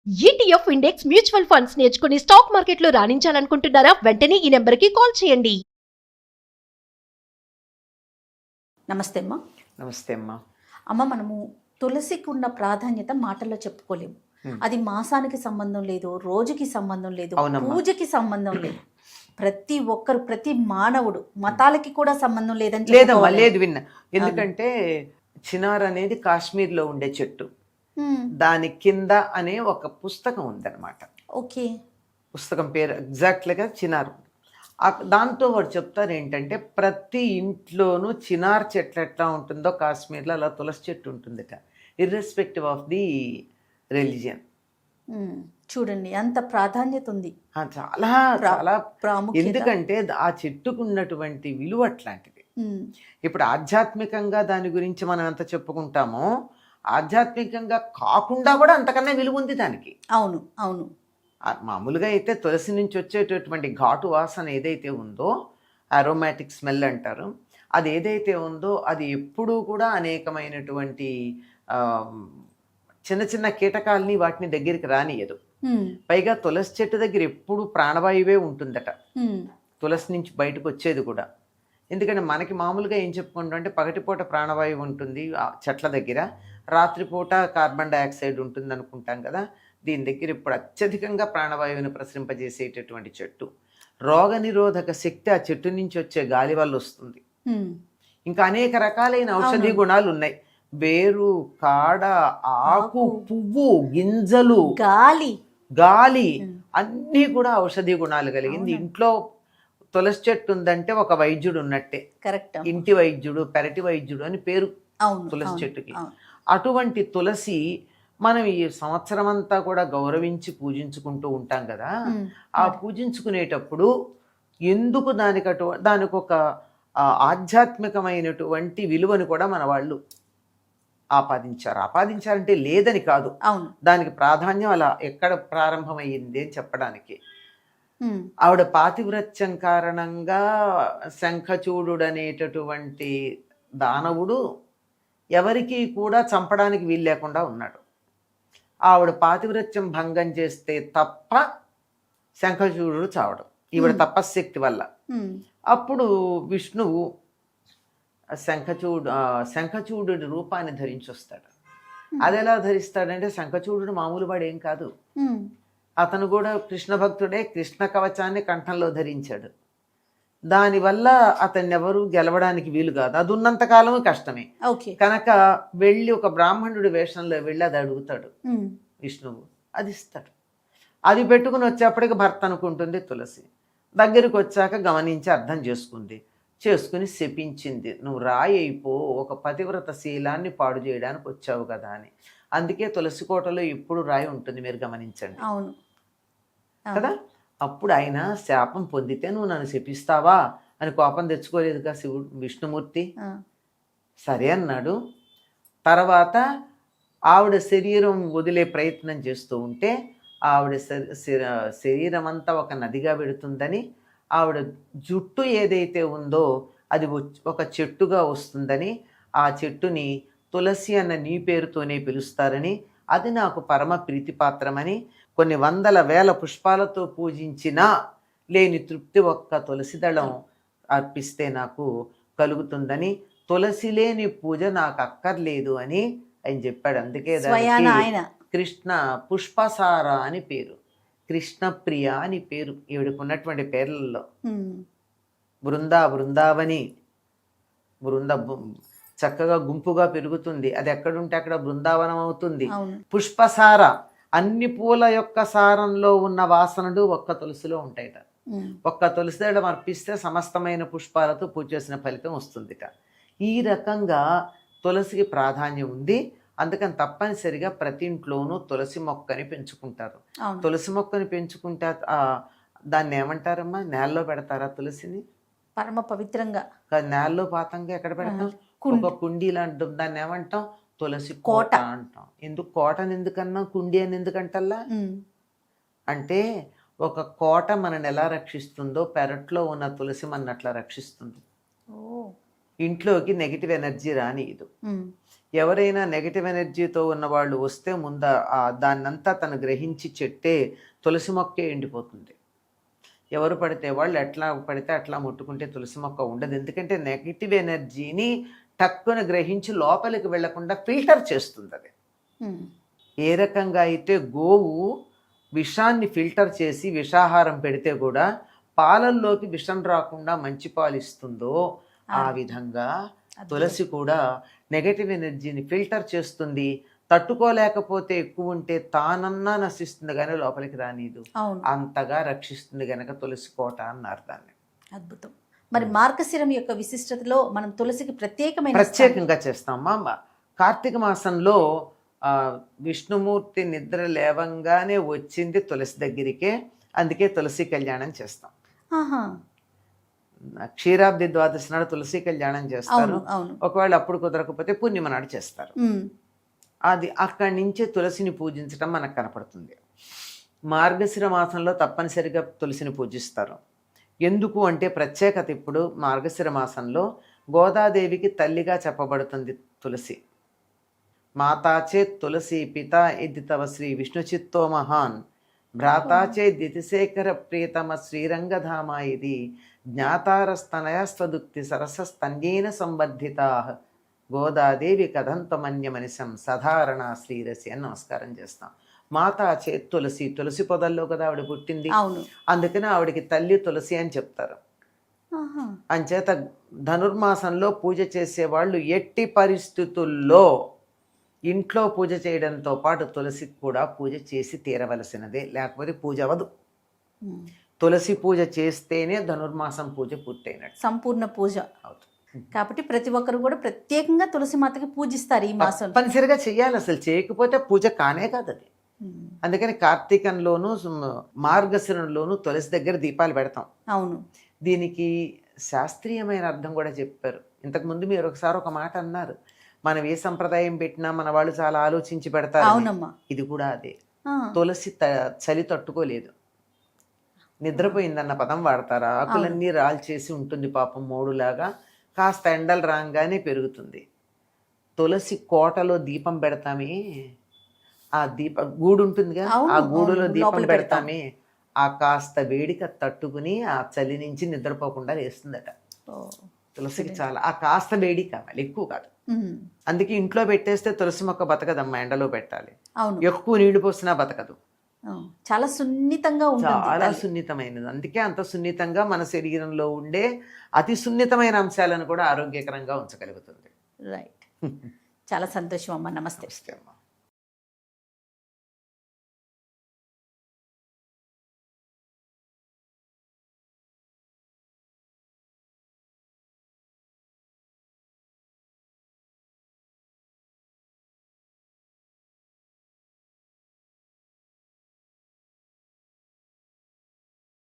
ETF index mutual funds నేర్చుకుని stock మార్కెట్లో రాణించాలనుకుంటున్నారా? వెంటనే ఈ నెంబర్కి కాల్ చేయండి. నమస్తే అమ్మా. నమస్తే అమ్మా. అమ్మ, మనము తులసికి ఉన్న ప్రాధాన్యత మాటల్లో చెప్పుకోలేము. అది మాసానికి సంబంధం లేదు, రోజుకి సంబంధం లేదు, పూజకి సంబంధం లేదు. ప్రతి ఒక్కరు, ప్రతి మానవుడు, మతాలకి కూడా సంబంధం లేదని లేదమ్మా, లేదు విన్నా. ఎందుకంటే చినార్ అనేది కాశ్మీర్లో ఉండే చెట్టు, దాని కింద అనే ఒక పుస్తకం ఉందన్నమాట. ఓకే, పుస్తకం పేరు ఎగ్జాక్ట్గా చినార్. దాంతో వాడు చెప్తారు ఏంటంటే ప్రతి ఇంట్లోనూ చినార్ చెట్లు ఎట్లా ఉంటుందో కాశ్మీర్లో అలా తులసి చెట్టు ఉంటుందట, ఇర్రెస్పెక్టివ్ ఆఫ్ ది రిలీజియన్. చూడండి ఎంత ప్రాధాన్యత ఉంది, చాలా చాలా ప్రాముఖ్యత. ఎందుకంటే ఆ చెట్టుకు ఉన్నటువంటి విలువ అట్లాంటిది. ఇప్పుడు ఆధ్యాత్మికంగా దాని గురించి మనం ఎంత చెప్పుకుంటామో, ఆధ్యాత్మికంగా కాకుండా కూడా అంతకన్నా విలువ ఉంది దానికి. అవును అవును. మామూలుగా అయితే తులసి నుంచి వచ్చేటటువంటి ఘాటు వాసన ఏదైతే ఉందో, అరోమాటిక్ స్మెల్ అంటారు, అది ఏదైతే ఉందో అది ఎప్పుడూ కూడా అనేకమైనటువంటి చిన్న చిన్న కీటకాలని వాటిని దగ్గరికి రానియదు. పైగా తులసి చెట్టు దగ్గర ఎప్పుడు ప్రాణవాయువే ఉంటుందట, తులసి నుంచి బయటకు వచ్చేది కూడా. ఎందుకంటే మనకి మామూలుగా ఏం చెప్పుకుంటాం అంటే పగటిపూట ప్రాణవాయువు ఉంటుంది చెట్ల దగ్గర, రాత్రిపూట కార్బన్ డైఆక్సైడ్ ఉంటుంది అనుకుంటాం కదా. దీని దగ్గర ఇప్పుడు అత్యధికంగా ప్రాణవాయువుని ప్రసరింపజేసేటటువంటి చెట్టు. రోగ నిరోధక శక్తి ఆ చెట్టు నుంచి వచ్చే గాలి వల్ల వస్తుంది. ఇంకా అనేక రకాలైన ఔషధీ గుణాలు ఉన్నాయి. వేరు, కాడ, ఆకు, పువ్వు, గింజలు, గాలి అన్నీ కూడా ఔషధీ గుణాలు కలిగింది. ఇంట్లో తులసి చెట్టు ఉందంటే ఒక వైద్యుడు ఉన్నట్టే. ఇంటి వైద్యుడు, పెరటి వైద్యుడు అని పేరు తులసి చెట్టుకి. అటువంటి తులసి మనం ఈ సంవత్సరం అంతా కూడా గౌరవించి పూజించుకుంటూ ఉంటాం కదా. ఆ పూజించుకునేటప్పుడు ఎందుకు దానికి ఒక ఆధ్యాత్మికమైనటువంటి విలువను కూడా మన వాళ్ళు ఆపాదించారంటే లేదని కాదు, దానికి ప్రాధాన్యం అలా ఎక్కడ ప్రారంభమయ్యింది అని చెప్పడానికి. ఆవిడ పాతివ్రత్యం కారణంగా శంఖచూడు అనేటటువంటి దానవుడు ఎవరికి కూడా చంపడానికి వీలు లేకుండా ఉన్నాడు. ఆవిడ పాతివ్రత్యం భంగం చేస్తే తప్ప శంఖచూడు చావడం, ఈవిడ తపశ్శక్తి వల్ల. అప్పుడు విష్ణువు శంఖచూడు రూపాన్ని ధరించి వస్తాడు. అది ఎలా ధరిస్తాడంటే, శంఖచూడు మామూలు వాడు ఏం కాదు, అతను కూడా కృష్ణ భక్తుడే. కృష్ణ కవచాన్ని కంఠంలో ధరించాడు. దానివల్ల అతన్ని ఎవరు గెలవడానికి వీలు కాదు. అది ఉన్నంతకాలం కష్టమే. కనుక వెళ్ళి ఒక బ్రాహ్మణుడి వేషంలో వెళ్ళి అది అడుగుతాడు విష్ణువు, అది ఇస్తాడు. అది పెట్టుకుని వచ్చేప్పటికి భర్త అనుకుంటుంది తులసి. దగ్గరికి వచ్చాక గమనించి అర్థం చేసుకుని శపించింది, నువ్వు రాయి అయిపో, ఒక పతివ్రత శీలాన్ని పాడు చేయడానికి వచ్చావు కదా అని. అందుకే తులసి కోటలో ఎప్పుడు రాయి ఉంటుంది, మీరు గమనించండి కదా. అప్పుడు ఆయన శాపం పొందితే నువ్వు నన్ను శపిస్తావా అని కోపం తెచ్చుకోలేదుగా విష్ణుమూర్తి. సరే అన్నాడు. తర్వాత ఆవిడ శరీరం వదిలే ప్రయత్నం చేస్తూ ఉంటే ఆవిడ శరీరం అంతా ఒక నదిగా పెడుతుందని, ఆవిడ జుట్టు ఏదైతే ఉందో అది ఒక చెట్టుగా వస్తుందని, ఆ చెట్టుని తులసి అన్న నీ పేరుతోనే పిలుస్తారని, అది నాకు పరమ ప్రీతిపాత్రమని, కొన్ని వందల వేల పుష్పాలతో పూజించినా లేని తృప్తి ఒక్క తులసి దళం అర్పిస్తే నాకు కలుగుతుందని, తులసి లేని పూజ నాకు అక్కర్లేదు అని ఆయన చెప్పాడు. అందుకే కృష్ణ పుష్పసార అని పేరు, కృష్ణప్రియ అని పేరు ఈవిడకు ఉన్నటువంటి పేర్లలో. బృందావని, చక్కగా గుంపుగా పెరుగుతుంది, అది ఎక్కడుంటే అక్కడ బృందావనం అవుతుంది. పుష్పసార, అన్ని పూల యొక్క సారంలో ఉన్న వాసనలు ఒక్క తులసిలో ఉంటాయిట. ఒక్క తులసి దళం అర్పిస్తే సమస్తమైన పుష్పాలతో పూజ చేసిన ఫలితం వస్తుందిట. ఈ రకంగా తులసికి ప్రాధాన్యం ఉంది. అందుకని తప్పనిసరిగా ప్రతి ఇంట్లోనూ తులసి మొక్కని పెంచుకుంటారు. తులసి మొక్కని పెంచుకుంటే దాన్ని ఏమంటారమ్మా, నేలలో పెడతారా తులసిని? పరమ పవిత్రంగా నేలలో పాతంగా ఎక్కడ పెడతాం? ఒక కుండీ లాంటి, దాన్ని ఏమంటాం? తులసి కోట అంటాం. ఎందుకు కోటని ఎందుకన్నా, కుండీ అని ఎందుకంటల్లా? అంటే ఒక కోట మనని ఎలా రక్షిస్తుందో పెరట్లో ఉన్న తులసి మన అట్లా రక్షిస్తుంది. ఇంట్లోకి నెగిటివ్ ఎనర్జీ రానియదు. ఉమ్, ఎవరైనా నెగిటివ్ ఎనర్జీతో ఉన్న వాళ్ళు వస్తే ముందు దాన్నంతా తను గ్రహించి చెట్టే తులసి మొక్కే ఎండిపోతుంది. ఎవరు పడితే వాళ్ళు ఎట్లా పడితే అట్లా ముట్టుకుంటే తులసి మొక్క ఉండదు. ఎందుకంటే నెగిటివ్ ఎనర్జీని టక్కున గ్రహించి లోపలికి వెళ్లకుండా ఫిల్టర్ చేస్తుంది అది. ఉమ్, ఏ రకంగా అయితే గోవు విషాన్ని ఫిల్టర్ చేసి విషాహారం పెడితే కూడా పాలల్లోకి విషం రాకుండా మంచి పాలు ఇస్తుందో ఆ విధంగా తులసి కూడా నెగటివ్ ఎనర్జీని ఫిల్టర్ చేస్తుంది. తట్టుకోలేకపోతే ఎక్కువ ఉంటే తానన్నా నశిస్తుంది కానీ లోపలికి రానీదు. అవును, అంతగా రక్షిస్తుంది గనక తులసి కోట అన్నారు దాన్ని. అద్భుతం. మరి మార్గశిరం యొక్క విశిష్టతలో మనం తులసికి ప్రత్యేకంగా చేస్తాం. కార్తీక మాసంలో విష్ణుమూర్తి నిద్ర లేవంగానే వచ్చింది తులసి దగ్గరికే. అందుకే తులసి కళ్యాణం చేస్తాం. ఆహా, క్షీరాబ్ది ద్వాదశి నాడు తులసి కళ్యాణం చేస్తారు. అవును అవును, ఒకవేళ అప్పుడు కుదరకపోతే పూర్ణిమ నాడు చేస్తారు. ఉమ్, అది అక్కడి నుంచే తులసిని పూజించడం మనకు కనపడుతుంది. మార్గశిర మాసంలో తప్పనిసరిగా తులసిని పూజిస్తారు. ఎందుకు అంటే ప్రత్యేకత ఇప్పుడు మార్గశిర మాసంలో గోదాదేవికి తల్లిగా చెప్పబడుతుంది తులసి. మాతాచే తులసి పితా ఇది తవ శ్రీ విష్ణుచిత్తో మహాన్ భ్రాతాచే దితిశేఖర ప్రియతమ శ్రీరంగధామ ఇది జ్ఞాతారస్తనయస్వదుక్తి సరసస్తన్యేన సంబద్ధితా గోదాదేవి కథంతమన్యమనిశం సాధారణ శ్రీరసి అని నమస్కారం చేస్తాం. మాతాచే తులసి, తులసి పొదల్లో కదా ఆవిడ పుట్టింది. అవును, అందుకని ఆవిడకి తల్లి తులసి అని చెప్తారు. ఆహా, అంచేత ధనుర్మాసంలో పూజ చేసేవాళ్ళు ఎట్టి పరిస్థితుల్లో ఇంట్లో పూజ చేయడంతో పాటు తులసికి కూడా పూజ చేసి తీరవలసినదే, లేకపోతే పూజ అవ్వదు. ఉమ్, తులసి పూజ చేస్తేనే ధనుర్మాసం పూజ పూర్తయినట్టు సంపూర్ణ పూజ. అవుతుంది. కాబట్టి ప్రతి ఒక్కరు కూడా ప్రత్యేకంగా తులసి మాతకి పూజిస్తారు ఈ మాసం. తప్పనిసరిగా చెయ్యాలి, అసలు చేయకపోతే పూజ కానే కాదు అది. ఉమ్, అందుకని కార్తీకంలోను మార్గశిరంలోను తులసి దగ్గర దీపాలు పెడతాం. అవును, దీనికి శాస్త్రీయమైన అర్థం కూడా చెప్పారు. ఇంతకుముందు మీరు ఒకసారి ఒక మాట అన్నారు, మనం ఏ సంప్రదాయం పెట్టినా మన వాళ్ళు చాలా ఆలోచించి పెడతారు. అవునమ్మా, ఇది కూడా అదే. ఆ, తులసి చలి తట్టుకోలేదు, నిద్రపోయిందన్న పదం వాడతారు. ఆకులన్నీ రాల్చేసి ఉంటుంది పాపం మోడులాగా, కాస్త ఎండలు రాగానే పెరుగుతుంది. తులసి కోటలో దీపం పెడతామే, ఆ గూడు ఉంటుందిగా, అవును, ఆ గూడులో అవును, దీపం లోపల పెడతామే, ఆ కాస్త వేడిక తట్టుకుని ఆ చలి నుంచి నిద్రపోకుండా లేస్తుందట. ఓ, తులసికి చాలా ఆ కాస్త వేడి కావాలి, ఎక్కువ కాదు. ఉమ్, అందుకే ఇంట్లో పెట్టేస్తే తులసి మొక్క బతకదమ్మా, ఎండలో పెట్టాలి. అవును, ఎక్కువ నీళ్లు పోసినా బతకదు. ఆ, చాలా సున్నితంగా ఉంటుంది చాలా తల్లి. సున్నితమైనది. అందుకే అంత సున్నితంగా మన శరీరంలో ఉండే అతి సున్నితమైన అంశాలను కూడా ఆరోగ్యకరంగా ఉంచగలుగుతుంది. రైట్. చాలా సంతోషం అమ్మా. నమస్తే. నమస్తే అమ్మా.